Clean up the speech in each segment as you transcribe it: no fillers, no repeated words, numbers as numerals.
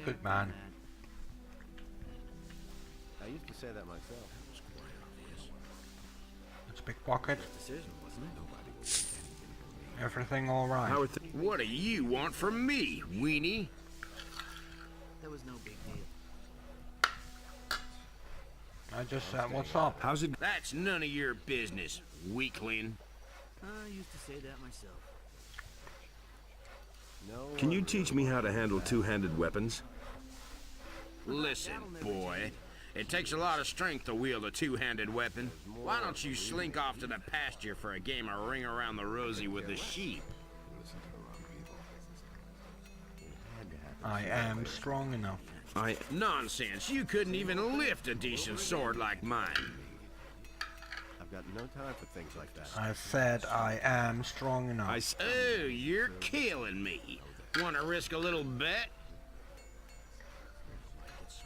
Good man. I used to say that myself. Let's pickpocket. Everything alright? What do you want from me, weenie? That was no big deal. I just said, what's up? How's it? That's none of your business, weakling. I used to say that myself. No. Can you teach me how to handle two-handed weapons? Listen, boy. It takes a lot of strength to wield a two-handed weapon. Why don't you slink off to the pasture for a game of ring around the rosy with the sheep? I am strong enough. Nonsense. You couldn't even lift a decent sword like mine. I've got no time for things like that. I said I am strong enough. Oh, you're killing me. Want to risk a little bet?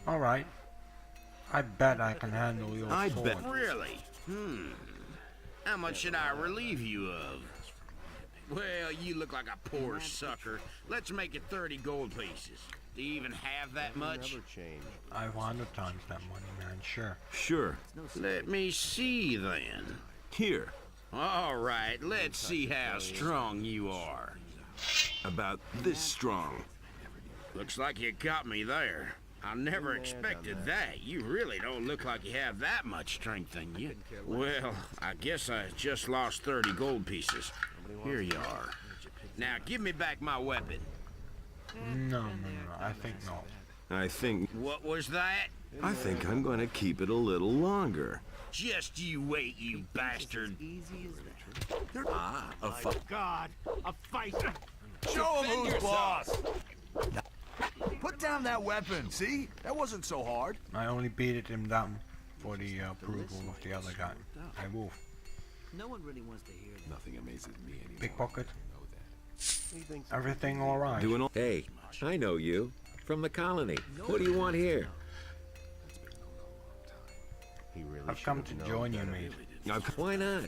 Alright. I bet I can handle your sword. bet. Really? How much should I relieve you of? Well, you look like a poor sucker. Let's make it 30 gold pieces. Do you even have that much? Never change. I have 100 times that money, man. Sure. Sure. Let me see then. Here. All right, let's see how strong you are. About this strong. Looks like you got me there. I never expected that. You really don't look like you have that much strength in you. Well, I guess I just lost 30 gold pieces. Here you are. Now give me back my weapon. No, I think not. What was that? I think I'm going to keep it a little longer. Just you wait, you bastard. Easy as that. A fight. God, a fighter! Show him who's boss! Put down that weapon, see? That wasn't so hard. I only beat him down for the approval of the other guy. Hey, Wolf. No one really wants to hear that. Nothing amazes me anymore. Pickpocket. Everything alright? Doing all. Hey, I know you. From the colony. What do you want here? He really I've come to join you, mate. Why not?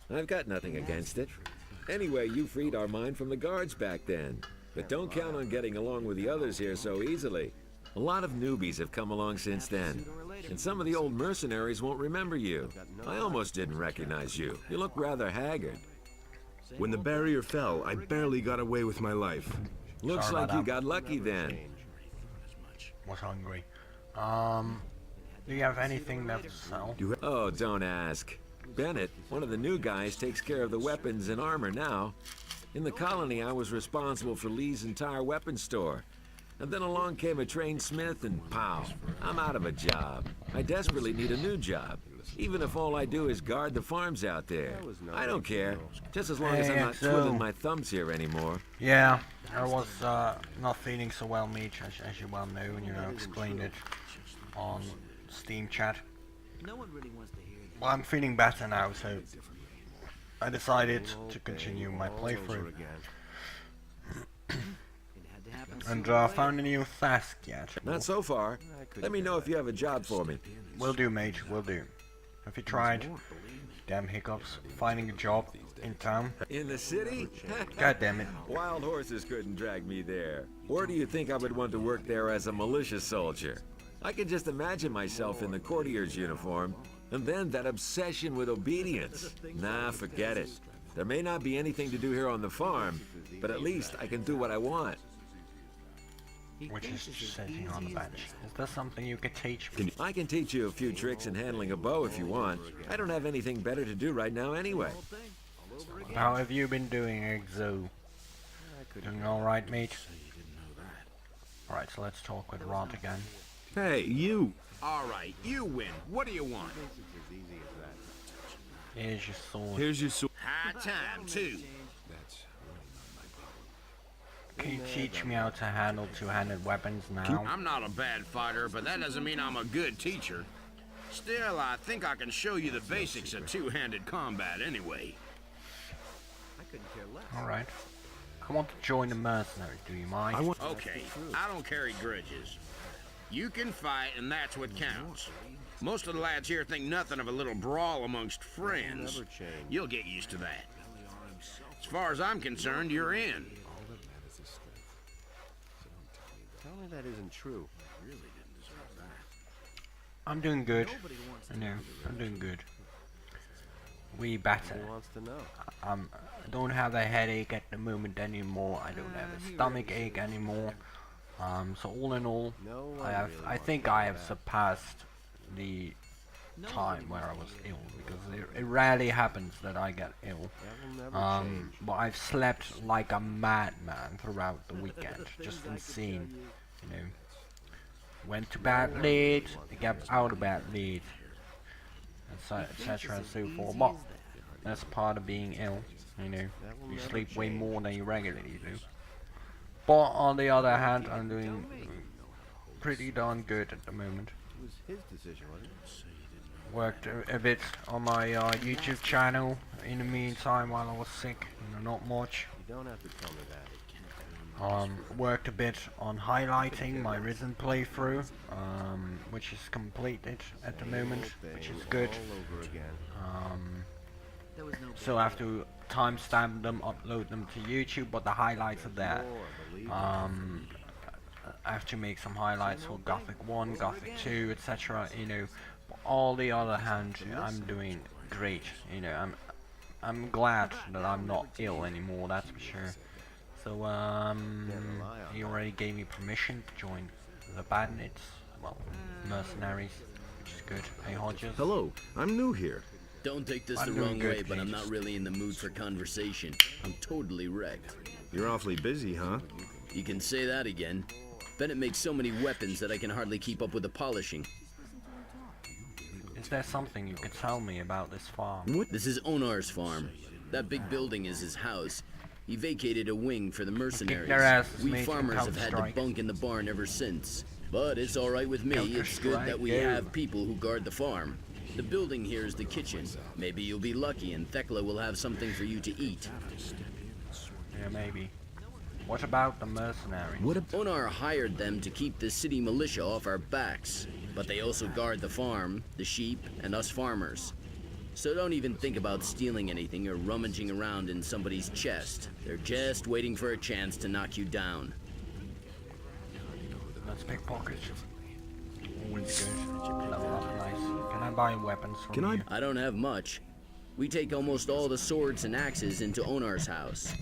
I've got nothing against it. Anyway, you freed our mine from the guards back then. But don't count on getting along with the others here so easily. A lot of newbies have come along since then. And some of the old mercenaries won't remember you. I almost didn't recognize you. You look rather haggard. When the barrier fell, I barely got away with my life. Looks Sorry like about you that. got lucky then. Was hungry. Do you have anything that sell? Oh, don't ask. Bennet, one of the new guys, takes care of the weapons and armor now. In the colony, I was responsible for Lee's entire weapons store. And then along came a trained smith and pow, I'm out of a job. I desperately need a new job. Even if all I do is guard the farms out there. I don't care, just as long as I'm not twiddling my thumbs here anymore. Yeah, I was not feeling so well, Mage, as you well know, and you know, explained it on Steam chat. No one really wants to hear that. Well, I'm feeling better now, so I decided to continue my playthrough. It had to happen. And found a new task yet. Not so far. Let me know if you have a job for me. Will do, Mage, will do. Have you tried? Damn hiccups. Finding a job in town? In the city? God damn it. Wild horses couldn't drag me there. Or do you think I would want to work there as a militia soldier? I can just imagine myself in the courtier's uniform, and then that obsession with obedience. Nah, forget it. There may not be anything to do here on the farm, but at least I can do what I want. Which is just sitting on the bench. Is there something you could teach me? I can teach you a few tricks in handling a bow if you want. I don't have anything better to do right now anyway. How have you been doing, Exo? Doing alright, mate? Alright, so let's talk with Rod again. Hey, you! All right, you win. What do you want? Here's your sword. Here's your sword. High time, too. Can you teach me how to handle two-handed weapons now? I'm not a bad fighter, but that doesn't mean I'm a good teacher. Still, I think I can show you the basics of two-handed combat anyway. Alright. I want to join the mercenaries, do you mind? Okay, I don't carry grudges. You can fight, and that's what counts. Most of the lads here think nothing of a little brawl amongst friends. You'll get used to that. As far as I'm concerned, you're in. Tell me that isn't true. I'm doing good. I know, I'm doing good. We better. Who wants to know? I don't have a headache at the moment anymore. I don't have a stomach ache anymore. So all in all, No one I really think wants to I know have that. surpassed the time where I was ill, because it rarely happens that I get ill. That will never change. But I've slept like a madman throughout the weekend. Just insane, you know. Went to bed late, got out of bed late, etc. and so forth. But that's part of being ill, you know. You sleep way more than you regularly do. But on the other hand, I'm doing pretty darn good at the moment. It was his decision, wasn't it? Worked a bit on my YouTube channel in the meantime while I was sick. Not much. You don't have to tell me that. Worked a bit on highlighting my Risen playthrough, which is completed at the moment, which is good. All over again. There was no Still have to timestamp them, upload them to YouTube, but the highlights are there. I have to make some highlights for Gothic 1, Gothic 2, etc. You know, but all the other hand, I'm doing great. You know, I'm glad that I'm not ill anymore. That's for sure. So he already gave me permission to join the bandits, well, mercenaries, which is good. Hey Hodges. Hello, I'm new here. Don't take this I'm the doing wrong good, way, but I'm Mage. not really in the mood for conversation. I'm totally wrecked. You're awfully busy, huh? You can say that again. Bennet makes so many weapons that I can hardly keep up with the polishing. Is there something you could tell me about this farm? What? This is Onar's farm. That big building is his house. He vacated a wing for the mercenaries. their asses, We mate, farmers and have had to Counter-Strike. bunk in the barn ever since. But it's alright with me. It's good that we Counter-Strike, have people who guard the farm. The building here is the kitchen. Maybe you'll be lucky and Thekla will have something for you to eat. Yeah, maybe. What about the mercenaries? Onar hired them to keep the city militia off our backs, but they also guard the farm, the sheep, and us farmers. So don't even think about stealing anything or rummaging around in somebody's chest. They're just waiting for a chance to knock you down. Let's pickpocket. Always good. Level up nice. Can I buy weapons from Can I- you? I don't have much. We take almost all the swords and axes into Onar's house.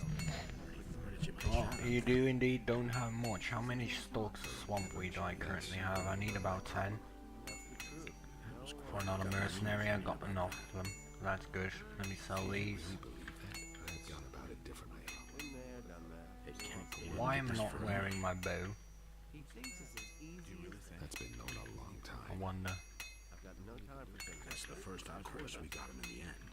Oh, you do indeed don't have much. How many stalks of swampweed do I currently have? I need about 10. For another mercenary, I got enough of them. That's good. Let me sell these. Why am I not wearing my bow? I wonder. That's the first course we got him in the end.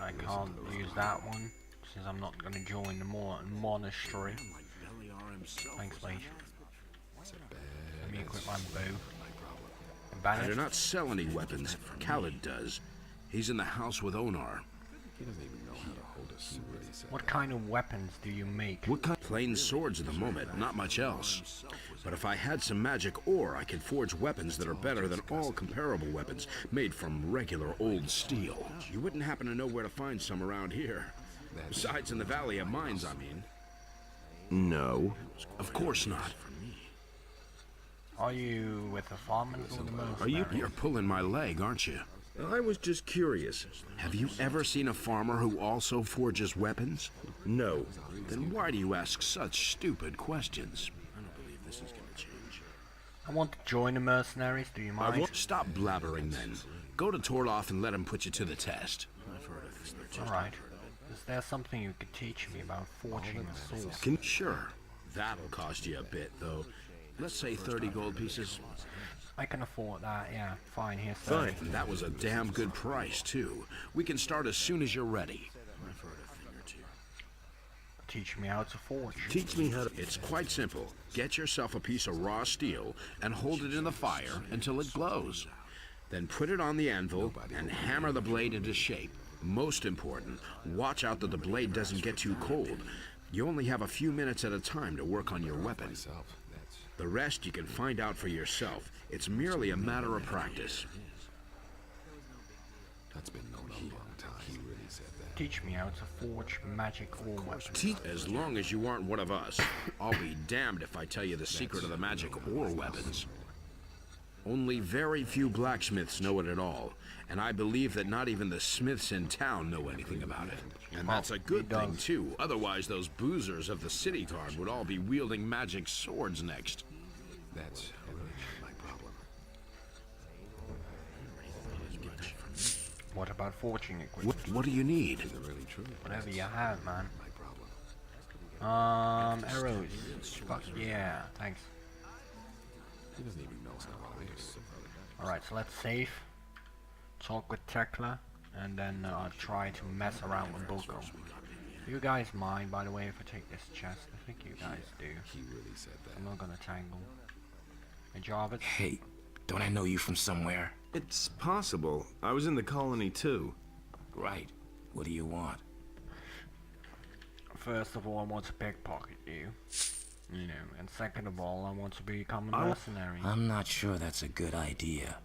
I can't use that one since I'm not gonna join the monastery. Thanks, mate. Let me equip my bow. I do Bennet. not sell any weapons. Khaled does. He's in the house with Onar. What kind of weapons do you make? What kind? Plain swords at the moment, not much else. But if I had some magic ore, I could forge weapons that are better than all comparable weapons made from regular old steel. You wouldn't happen to know where to find some around here. Besides in the Valley of Mines, I mean. No. Of course not. Are you with the farmers or the Are you- mercenaries? You're pulling my leg, aren't you? I was just curious. Have you ever seen a farmer who also forges weapons? No. Then why do you ask such stupid questions? I don't believe this is going to change. I want to join the mercenaries. Do you mind? Stop blabbering then. Go to Torlof and let him put you to the test. Alright. Is there something you could teach me about forging a sword? Sure. That'll cost you a bit, though. Let's say 30 gold pieces. I can afford that, yeah. Fine, here's 30. Fine. And that was a damn good price, too. We can start as soon as you're ready. Teach me how to forge. Teach me how to. It's quite simple. Get yourself a piece of raw steel and hold it in the fire until it glows. Then put it on the anvil and hammer the blade into shape. Most important, watch out that the blade doesn't get too cold. You only have a few minutes at a time to work on your weapon. The rest you can find out for yourself. It's merely a matter of practice. That's been known a long time. He really said that. teach me how to forge magic or weapons. As long as you aren't one of us, I'll be damned if I tell you the secret of the magic or weapons. Only very few blacksmiths know it at all, and I believe that not even the smiths in town know anything about it. And that's a good thing, too. Otherwise, those boozers of the city guard would all be wielding magic swords next. That's my problem. What about forging equipment? What do you need? Really true. Whatever you have, man. My problem. Arrows. Fuck yeah, thanks. He doesn't even know how it is. Alright, so let's save. Talk with Thekla, and then try to mess around with Bullco. Do you guys mind, by the way, if I take this chest? I think you guys do. He really said that. I'm not gonna tangle. Hey, Jarvis. Hey, don't I know you from somewhere? It's possible. I was in the colony too. Right. What do you want? First of all, I want to pickpocket you. You know, and second of all, I want to become a mercenary. I'm not sure that's a good idea.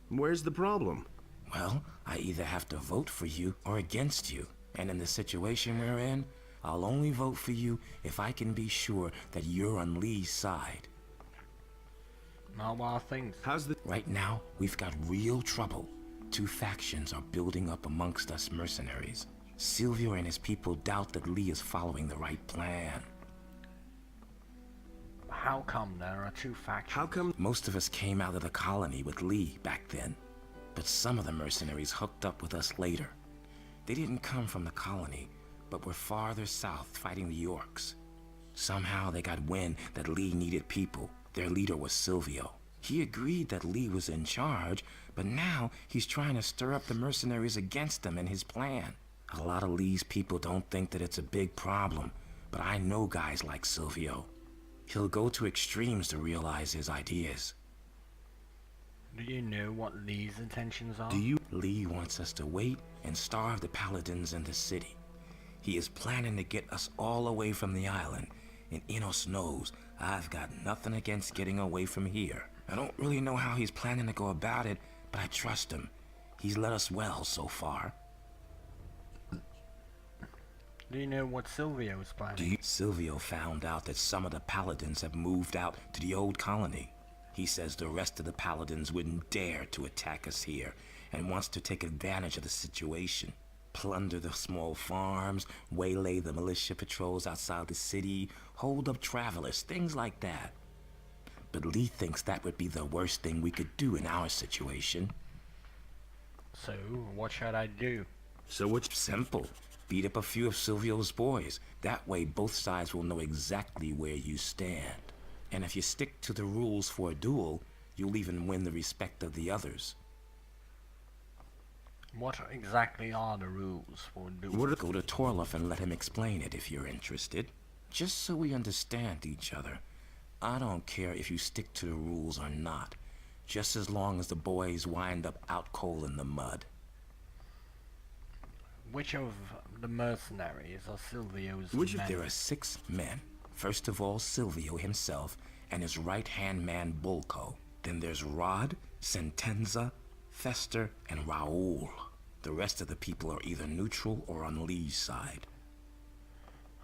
Where's the problem? Well, I either have to vote for you or against you. And in the situation we're in, I'll only vote for you if I can be sure that you're on Lee's side. Now, wild things. How's the... Right now, we've got real trouble. Two factions are building up amongst us mercenaries. Sylvio and his people doubt that Lee is following the right plan. How come there are two factions? How come... Most of us came out of the colony with Lee back then, but some of the mercenaries hooked up with us later. They didn't come from the colony, but were farther south fighting the Orcs. Somehow they got wind that Lee needed people. Their leader was Sylvio. He agreed that Lee was in charge, but now he's trying to stir up the mercenaries against him and his plan. A lot of Lee's people don't think that it's a big problem, but I know guys like Sylvio. He'll go to extremes to realize his ideas. Do you know what Lee's intentions are? Lee wants us to wait and starve the paladins in the city. He is planning to get us all away from the island, and Enos knows I've got nothing against getting away from here. I don't really know how he's planning to go about it, but I trust him. He's led us well so far. Do you know what Sylvio is planning? Sylvio found out that some of the paladins have moved out to the old colony. He says the rest of the paladins wouldn't dare to attack us here, and wants to take advantage of the situation. Plunder the small farms, waylay the militia patrols outside the city, hold up travelers, things like that. But Lee thinks that would be the worst thing we could do in our situation. So, what should I do? So what's... Simple. Beat up a few of Sylvio's boys. That way both sides will know exactly where you stand. And if you stick to the rules for a duel, you'll even win the respect of the others. What exactly are the rules for duel? Go to Torlof and let him explain it if you're interested. Just so we understand each other. I don't care if you stick to the rules or not, just as long as the boys wind up out cold in the mud. Which of the mercenaries are Sylvio's men? There are 6 men. First of all, Sylvio himself and his right-hand man Bullco. Then there's Rod, Sentenza, Fester, and Raoul. The rest of the people are either neutral or on Lee's side.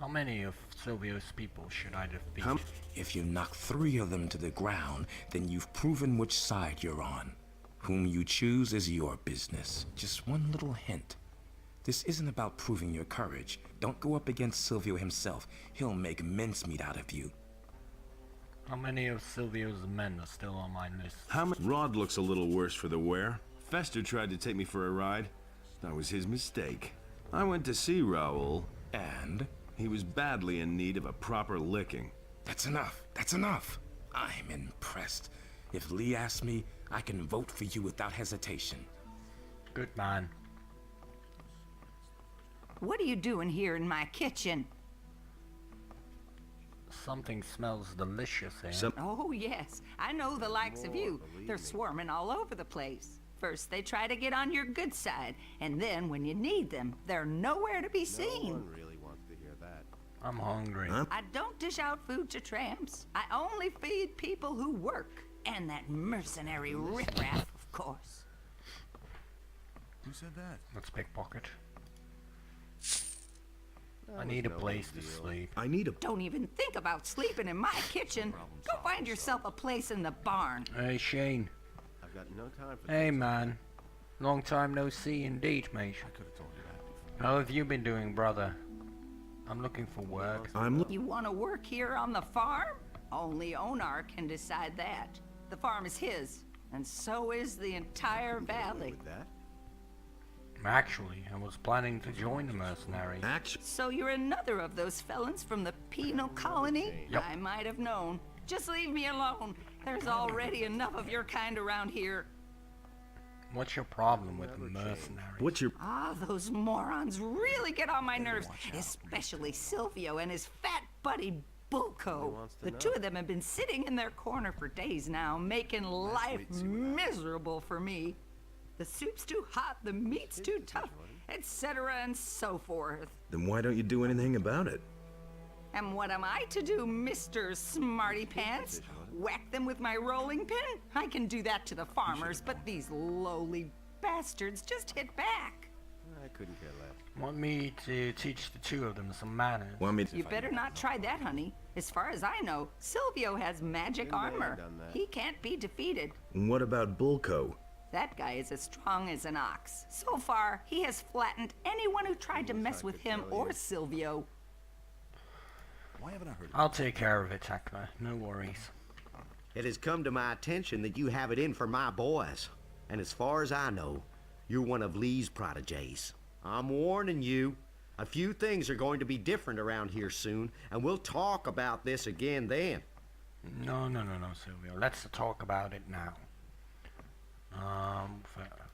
How many of Sylvio's people should I defeat? If you knock 3 of them to the ground, then you've proven which side you're on. Whom you choose is your business. Just one little hint. This isn't about proving your courage. Don't go up against Sylvio himself. He'll make mincemeat out of you. How many of Sylvio's men are still on my list? Rod looks a little worse for the wear. Fester tried to take me for a ride. That was his mistake. I went to see Raoul. And? He was badly in need of a proper licking. That's enough. That's enough. I'm impressed. If Lee asks me, I can vote for you without hesitation. Good man. What are you doing here in my kitchen? Something smells delicious here. Oh, yes. I know the likes of you. They're swarming all over the place. First, they try to get on your good side, and then when you need them, they're nowhere to be seen. No one really wants to hear that. I'm hungry. I don't dish out food to tramps. I only feed people who work. And that mercenary riffraff, of course. Who said that? Let's pickpocket. I need a place to sleep. I need a... Don't even think about sleeping in my kitchen. Go find yourself a place in the barn. Hey, Shane. I've got no time for Hey, man. Long time no see indeed, mate. How have you been doing, brother? I'm looking for work. You want to work here on the farm? Only Onar can decide that. The farm is his, and so is the entire valley. with that. Actually, I was planning to join the mercenaries. So you're another of those felons from the penal colony? Yep. I might have known. Just leave me alone. There's already enough of your kind around here. What's your problem with the mercenaries? What's your... Ah, those morons really get on my nerves, especially Sylvio and his fat buddy Bullco. The two of them have been sitting in their corner for days now, making life miserable for me. The soup's too hot, the meat's too tough, etc. and so forth. Then why don't you do anything about it? And what am I to do, Mr. Smarty Pants? Whack them with my rolling pin? I can do that to the farmers, but these lowly bastards just hit back. I couldn't care less. Want me to teach the two of them some manners? Want me to... You better not try that, honey. As far as I know, Sylvio has magic armor. He can't be defeated. And what about Bullco? That guy is as strong as an ox. So far, he has flattened anyone who tried to mess with him or Sylvio. Why haven't I heard of I'll take care of it, Thekla. No worries. It has come to my attention that you have it in for my boys. And as far as I know, you're one of Lee's protégés. I'm warning you, a few things are going to be different around here soon, and we'll talk about this again then. No, Sylvio. Let's talk about it now.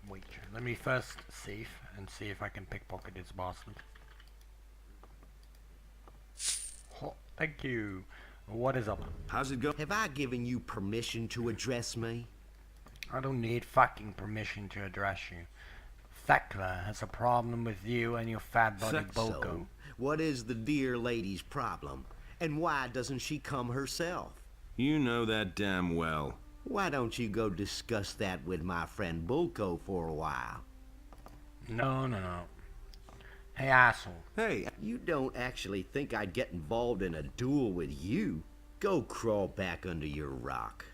Wait. Let me first save and see if I can pickpocket this bastard. Oh, thank you. What is up? How's it go? Have I given you permission to address me? I don't need fucking permission to address you. Thekla has a problem with you and your fat buddy Bullco. So, what is the dear lady's problem? And why doesn't she come herself? You know that damn well. Why don't you go discuss that with my friend Bullco for a while? No. Hey, asshole. Hey, you don't actually think I'd get involved in a duel with you? Go crawl back under your rock.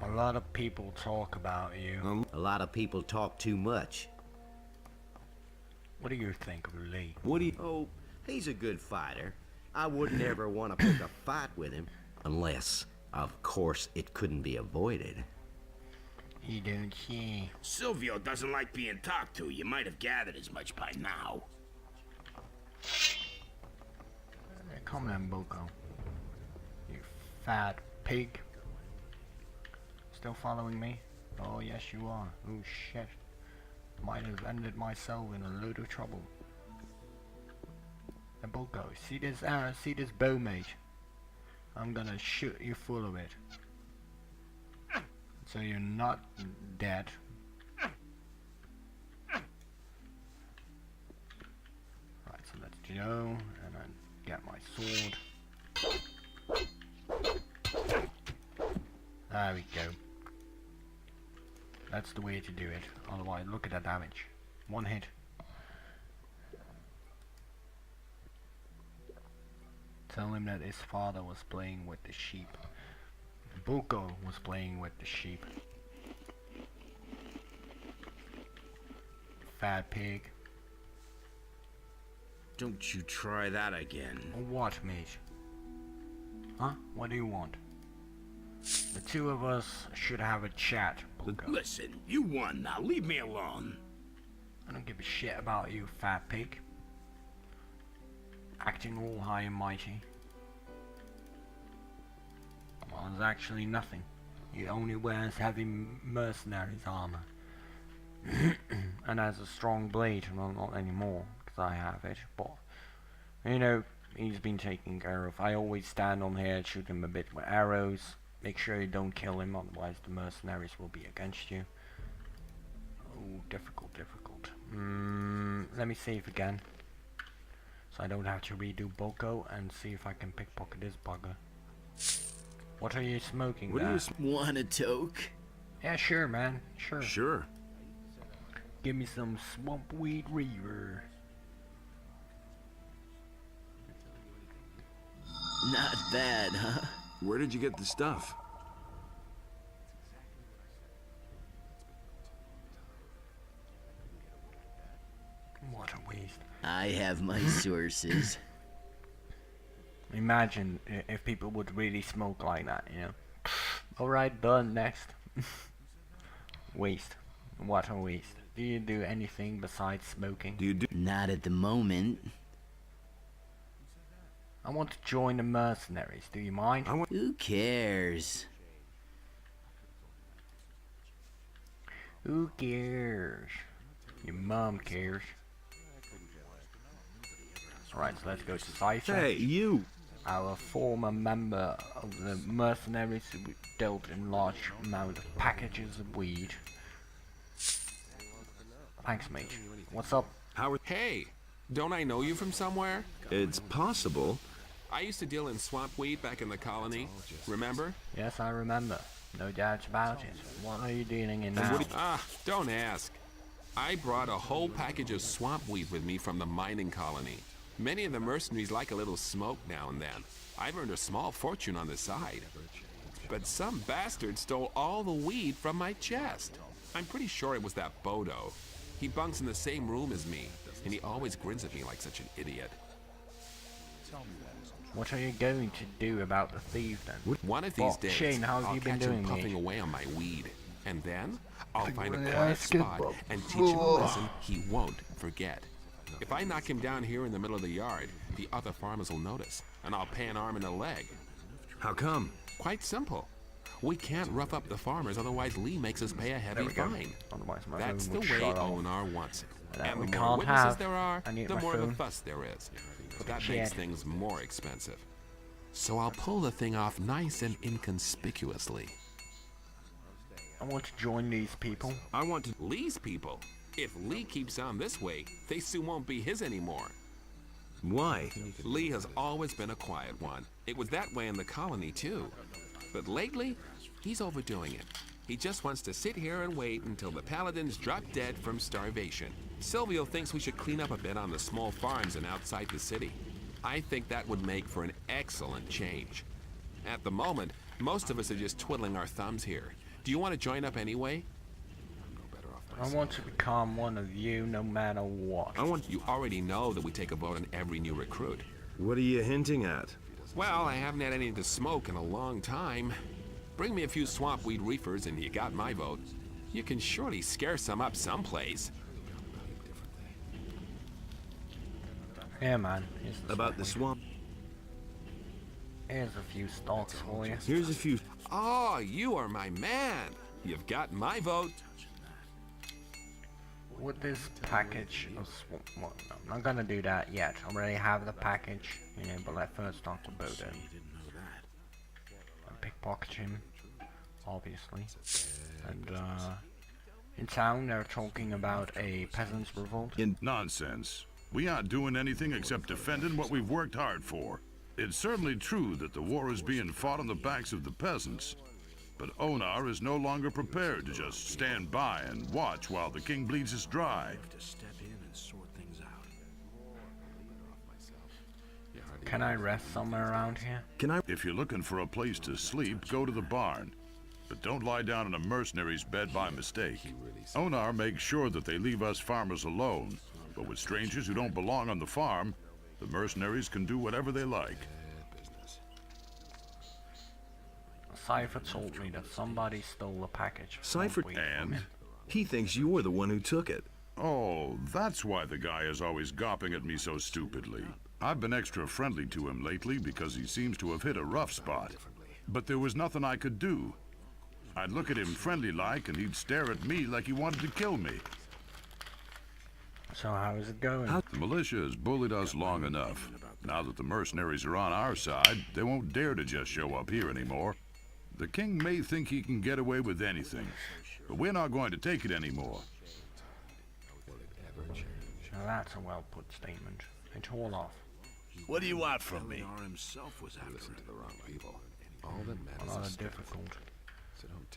A lot of people talk about you. A lot of people talk too much. What do you think of Lee? What do you... Oh, he's a good fighter. I wouldn't ever want to pick a fight with him. Unless, of course, it couldn't be avoided. You don't see. Sylvio doesn't like being talked to. You might have gathered as much by now. Come on, Bullco. You fat pig. Still following me? Oh, yes, you are. Oh, shit. Might have ended myself in a load of trouble. And Bullco, see this bow, mate? I'm gonna shoot you full of it. So you're not dead. Right, so let's go, and then get my sword. There we go. That's the way to do it. Otherwise, look at that damage. One hit. Tell him that his father was playing with the sheep. Bullco was playing with the sheep. Fat pig. Don't you try that again. What, mate? Huh? What do you want? The two of us should have a chat, Bullco. Listen, you won now. Leave me alone. I don't give a shit about you, fat pig. Acting all high and mighty. Well, there's actually nothing. He only wears heavy mercenary's armor. And has a strong blade. Well, not anymore, because I have it. But, you know, he's been taken care of. I always stand on here, shoot him a bit with arrows. Make sure you don't kill him, otherwise the mercenaries will be against you. Oh, difficult. Let me save again. So I don't have to redo Bullco and see if I can pickpocket this bugger. What are you smoking there? Want a toke? Yeah, sure, man. Sure. Sure. Give me some swamp weed reaver. Not bad, huh? Where did you get the stuff? What a waste. I have my sources. Imagine if people would really smoke like that, you know. Alright, done, next. Waste. What a waste. Do you do anything besides smoking? Do you do? Not at the moment. I want to join the mercenaries, do you mind? Who cares? Who cares? Your mom cares. Alright, so let's go to Cipher. Hey, you! Our former member of the mercenaries who dealt in large amount of packages of weed. Thanks, Mage. What's up? Hey, don't I know you from somewhere? It's possible. I used to deal in swamp weed back in the colony. Remember? Yes, I remember. No doubts about it. What are you dealing in now? Don't ask. I brought a whole package of swamp weed with me from the mining colony. Many of the mercenaries like a little smoke now and then. I've earned a small fortune on the side. But some bastard stole all the weed from my chest. I'm pretty sure it was that Bodo. He bunks in the same room as me, and he always grins at me like such an idiot. What are you going to do about the thief then? One of these days, Shane, how have I'll you been catch him doing, puffing Mage? away on my weed. And then, I'll find a quiet spot and teach him a lesson he won't forget. If I knock him down here in the middle of the yard, the other farmers will notice, and I'll pay an arm and a leg. How come? Quite simple. We can't rough up the farmers, otherwise Lee makes us pay a heavy fine. That's the way Onar wants it. And the more witnesses there are, the more of a fuss there is. But that makes things more expensive. So I'll pull the thing off nice and inconspicuously. I want to join these people. I want to... Lee's people? If Lee keeps on this way, they soon won't be his anymore. Why? Lee has always been a quiet one. It was that way in the colony, too. But lately, he's overdoing it. He just wants to sit here and wait until the paladins drop dead from starvation. Sylvio thinks we should clean up a bit on the small farms and outside the city. I think that would make for an excellent change. At the moment, most of us are just twiddling our thumbs here. Do you want to join up anyway? I want to become one of you no matter what. You already know that we take a vote on every new recruit. What are you hinting at? Well, I haven't had anything to smoke in a long time. Bring me a few swamp weed reefers and you got my vote. You can surely scare some up someplace. Yeah, man. About the swamp. Here's a few stalks for you. Here's a few. Oh, you are my man. You've got my vote. With this package of well, no, I'm not gonna do that yet. I already have the package, you know, but let's first talk to Bodo. And pickpocket him, obviously. And in town they're talking about a peasants' revolt. Nonsense. We aren't doing anything except defending what we've worked hard for. It's certainly true that the war is being fought on the backs of the peasants. But Onar is no longer prepared to just stand by and watch while the king bleeds us dry. Can I rest somewhere around here? If you're looking for a place to sleep, go to the barn. But don't lie down in a mercenary's bed by mistake. Onar makes sure that they leave us farmers alone. But with strangers who don't belong on the farm, the mercenaries can do whatever they like. Cipher told me that somebody stole a package. Cipher, and he thinks you're the one who took it. Oh, that's why the guy is always gawping at me so stupidly. I've been extra friendly to him lately because he seems to have hit a rough spot. But there was nothing I could do. I'd look at him friendly-like and he'd stare at me like he wanted to kill me. So how is it going? The militia has bullied us long enough. Now that the mercenaries are on our side, they won't dare to just show up here anymore. The king may think he can get away with anything, but we're not going to take it anymore. Now that's a well-put statement. Hey, Torlof. What do you want from me? himself was after the wrong people. All that A lot of difficult.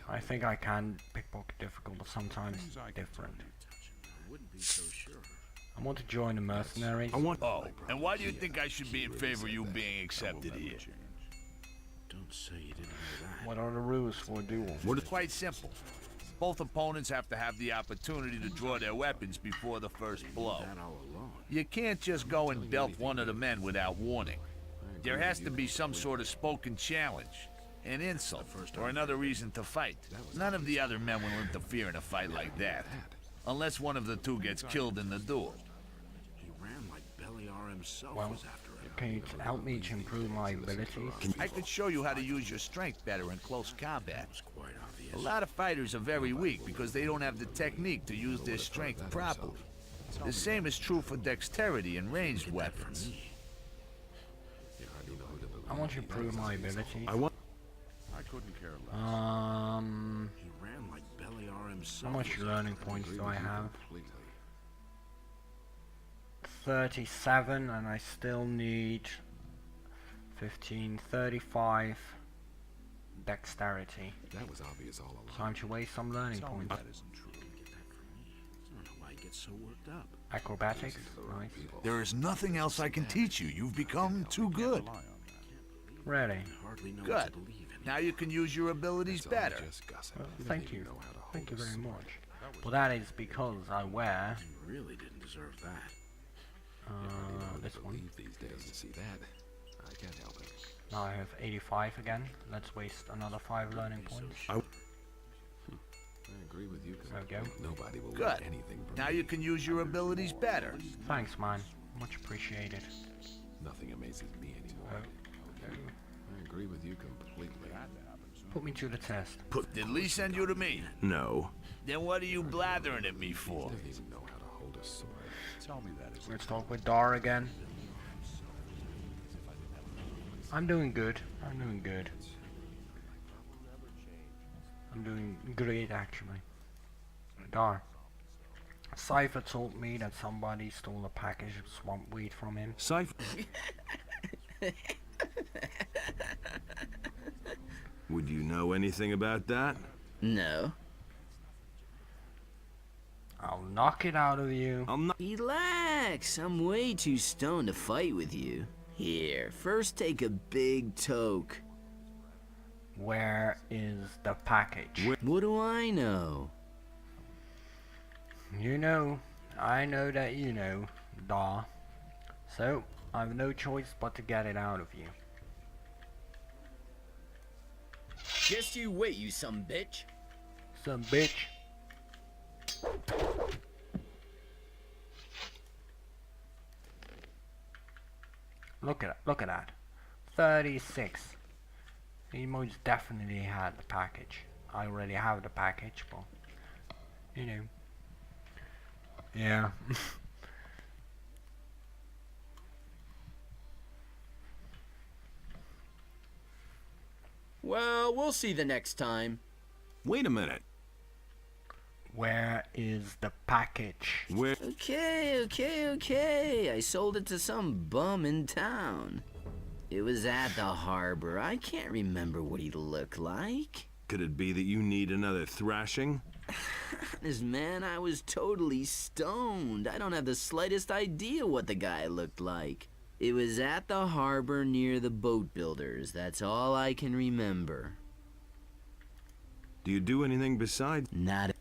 I think I can pickpocket difficult, but sometimes different. Wouldn't be so sure. I want to join the mercenaries. Oh, and why do you think I should be in favor of you being accepted here? Don't say you didn't know that. What are the rules for a duel? It's quite simple. Both opponents have to have the opportunity to draw their weapons before the first blow. That all along. You can't just go and belt one of the men without warning. There has to be some sort of spoken challenge, an insult, or another reason to fight. None of the other men will interfere in a fight like that, unless one of the two gets killed in the duel. He ran like Beliar himself Well, was after him. can you help me to improve my abilities? I could show you how to use your strength better in close combat. It's quite obvious. A lot of fighters are very weak because they don't have the technique to use their strength properly. The same is true for dexterity and ranged weapons. I want to improve my abilities. I couldn't care less. He ran like Beliar himself. How much learning points do I have? 37, and I still need 15, 35 dexterity. That was obvious all along. Time to waste some learning points. That isn't true. I don't know why he gets so worked up. Acrobatics, nice. There is nothing else I can teach you. You've become too good. Really? Hardly know what Good. to believe in. Now you can use your abilities better. Well, thank you. Thank you very much. Well, that is because I wear You really didn't deserve that. this one. These days to see that. I can't help it. Now I have 85 again. Let's waste another 5 learning points. I agree with you. There we go. Nobody will Good. learn anything from Now me. you can use your abilities better. Thanks, man. Much appreciated. Nothing amazes me anymore. I agree with you completely. Put me to the test. Did Lee send you to me? No. Then what are you blathering at me for? Doesn't even know how to hold a sword. Tell me that is. Let's talk with Dar again. I'm doing good. I'm doing good. I'm doing great, actually. Dar. Cipher told me that somebody stole a package of swamp weed from him. Cipher. Would you know anything about that? No. I'll knock it out of you. I'm not. Relax, I'm way too stoned to fight with you. Here, first take a big toke. Where is the package? What do I know? You know, I know that you know, Dar. So, I have no choice but to get it out of you. Just you wait, you some bitch. Some bitch. Look at that. 36. He most definitely had the package. I already have the package, but you know. Yeah. Well, we'll see the next time. Wait a minute. Where is the package? Where? Okay. I sold it to some bum in town. It was at the harbor. I can't remember what he looked like. Could it be that you need another thrashing? Honest, man, I was totally stoned. I don't have the slightest idea what the guy looked like. It was at the harbor near the boat builders. That's all I can remember. Do you do anything besides? Not.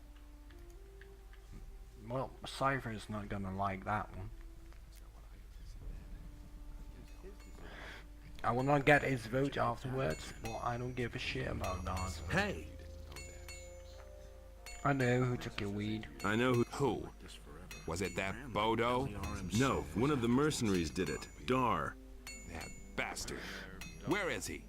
Well, Cipher's not gonna like that one. I will not get his vote afterwards, but I don't give a shit about Dar's vote. Hey! I know who took your weed. I know who. Who? Was it that Bodo? No, one of the mercenaries did it. Dar. That bastard. Where is he?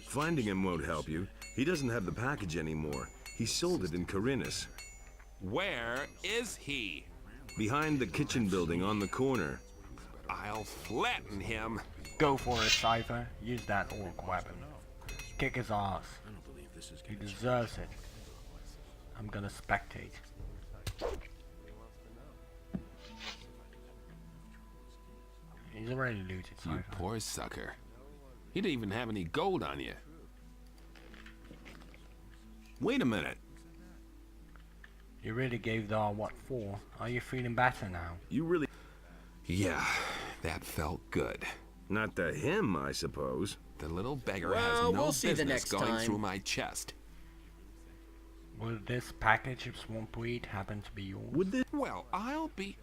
Finding him won't help you. He doesn't have the package anymore. He sold it in Khorinis. Where is he? Behind the kitchen building on the corner. I'll flatten him. Go for it, Cipher. Use that orc weapon. Kick his ass. I don't believe this is He gonna deserves it. I'm gonna spectate. He's already looted, You Cipher. poor sucker. You didn't even have any gold on you. Wait a minute. You really gave Dar what for? Are you feeling better now? You really... Yeah, that felt good. Not to him, I suppose. The little beggar Well, has no we'll see the business next going time. through my chest. Will this package of swamp weed happen to be yours? Would this... Well, I'll be...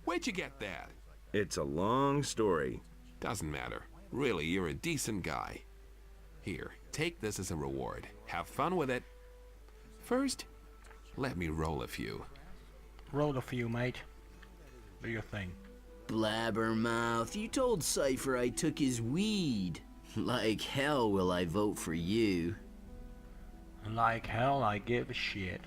Where'd you get that? It's a long story. Doesn't matter. Really, you're a decent guy. Here, take this as a reward. Have fun with it. First, let me roll a few. Roll a few, mate. Do your thing. Blabbermouth, you told Cipher I took his weed. Like hell will I vote for you. Like hell, I give a shit.